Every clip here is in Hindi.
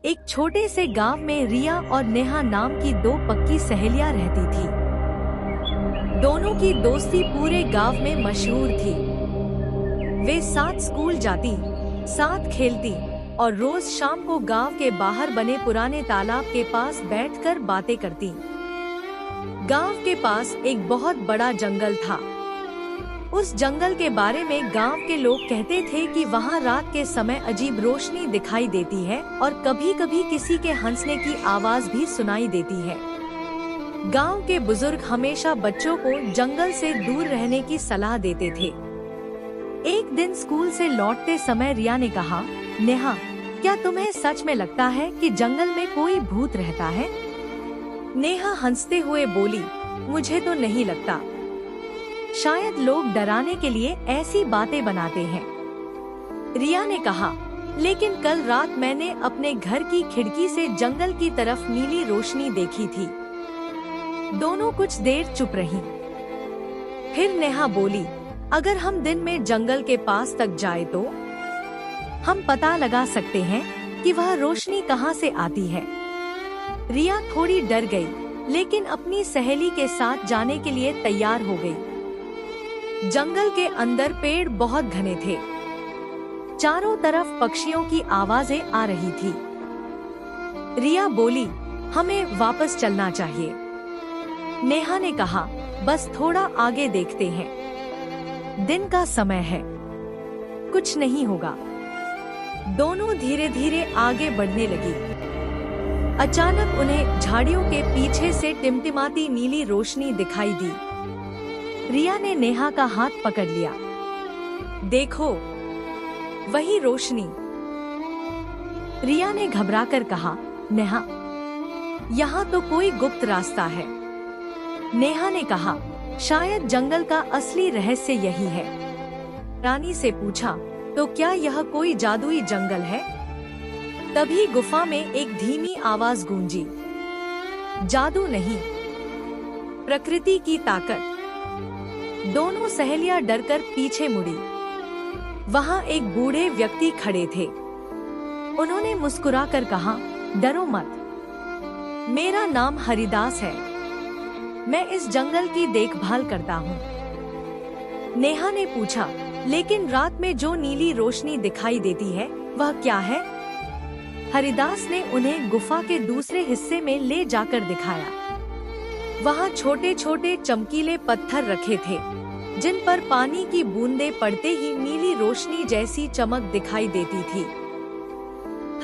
एक छोटे से गांव में रिया और नेहा नाम की दो पक्की सहेलियां रहती थी। दोनों की दोस्ती पूरे गांव में मशहूर थी। वे साथ स्कूल जाती, साथ खेलती और रोज शाम को गांव के बाहर बने पुराने तालाब के पास बैठकर बातें करती। गांव के पास एक बहुत बड़ा जंगल था। उस जंगल के बारे में गांव के लोग कहते थे कि वहां रात के समय अजीब रोशनी दिखाई देती है और कभी-कभी किसी के हंसने की आवाज भी सुनाई देती है। गांव के बुजुर्ग हमेशा बच्चों को जंगल से दूर रहने की सलाह देते थे। एक दिन स्कूल से लौटते समय रिया ने कहा, नेहा, क्या तुम्हें सच में लगता है कि जंगल में कोई भूत रहता है? नेहा हंसते हुए बोली, मुझे तो नहीं लगता। शायद लोग डराने के लिए ऐसी बातें बनाते हैं। रिया ने कहा, लेकिन कल रात मैंने अपने घर की खिड़की से जंगल की तरफ नीली रोशनी देखी थी। दोनों कुछ देर चुप रहीं। फिर नेहा बोली, अगर हम दिन में जंगल के पास तक जाए तो हम पता लगा सकते हैं कि वह रोशनी कहां से आती है। रिया थोड़ी डर गई, लेकिन अपनी सहेली के साथ जाने के लिए तैयार हो गई। जंगल के अंदर पेड़ बहुत घने थे। चारों तरफ पक्षियों की आवाजें आ रही थी। रिया बोली, हमें वापस चलना चाहिए। नेहा ने कहा, बस थोड़ा आगे देखते हैं। दिन का समय है, कुछ नहीं होगा। दोनों धीरे धीरे आगे बढ़ने लगी। अचानक उन्हें झाड़ियों के पीछे से टिमटिमाती नीली रोशनी दिखाई दी। रिया ने नेहा का हाथ पकड़ लिया। देखो, वही रोशनी। रिया ने घबराकर कहा, नेहा, यहाँ तो कोई गुप्त रास्ता है। नेहा ने कहा, शायद जंगल का असली रहस्य यही है। रानी से पूछा, तो क्या यह कोई जादुई जंगल है? तभी गुफा में एक धीमी आवाज गूंजी, जादू नहीं, प्रकृति की ताकत। दोनों सहेलियां डरकर पीछे मुड़ी। वहां एक बूढ़े व्यक्ति खड़े थे। उन्होंने मुस्कुराकर कहा, डरो मत, मेरा नाम हरिदास है। मैं इस जंगल की देखभाल करता हूँ। नेहा ने पूछा, लेकिन रात में जो नीली रोशनी दिखाई देती है वह क्या है? हरिदास ने उन्हें गुफा के दूसरे हिस्से में ले जाकर दिखाया। वहाँ छोटे छोटे चमकीले पत्थर रखे थे, जिन पर पानी की बूंदें पड़ते ही नीली रोशनी जैसी चमक दिखाई देती थी।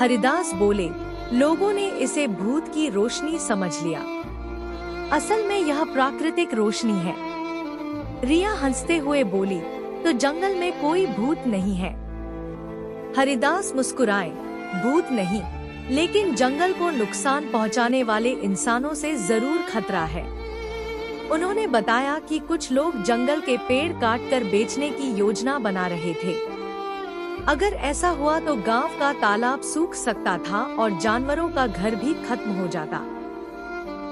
हरिदास बोले, लोगों ने इसे भूत की रोशनी समझ लिया। असल में यह प्राकृतिक रोशनी है। रिया हंसते हुए बोली, तो जंगल में कोई भूत नहीं है? हरिदास मुस्कुराए, भूत नहीं, लेकिन जंगल को नुकसान पहुंचाने वाले इंसानों से जरूर खतरा है। उन्होंने बताया कि कुछ लोग जंगल के पेड़ काटकर बेचने की योजना बना रहे थे। अगर ऐसा हुआ तो गांव का तालाब सूख सकता था और जानवरों का घर भी खत्म हो जाता।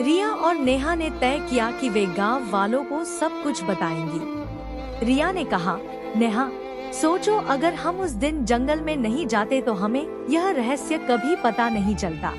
रिया और नेहा ने तय किया कि वे गांव वालों को सब कुछ बताएंगी। रिया ने कहा, नेहा, सोचो, अगर हम उस दिन जंगल में नहीं जाते तो हमें यह रहस्य कभी पता नहीं चलता।